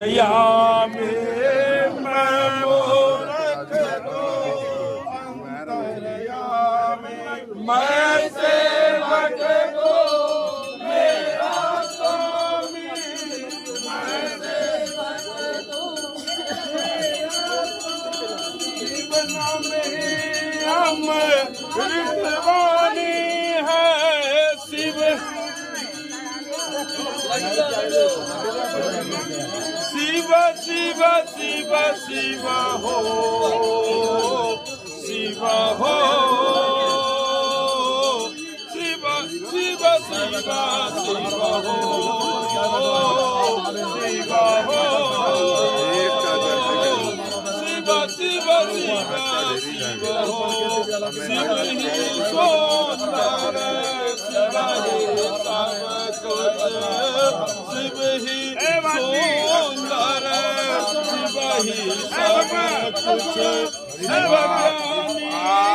यामे मैं मूरख दो अंतरयामी मैं सेवक दो मेरा स्वामी मैं सेवक दो जीवन में हम ऋतवानी है शिव शिव शिव शिव हो शिव हो शिव शिव शिव शिव हो शिव हो शिव शिव शिव शिव हो शिव ही सुंदर शिव ही सब कुछ शिव ही सुंदर शिव ही सब कुछ शिव ज्ञानी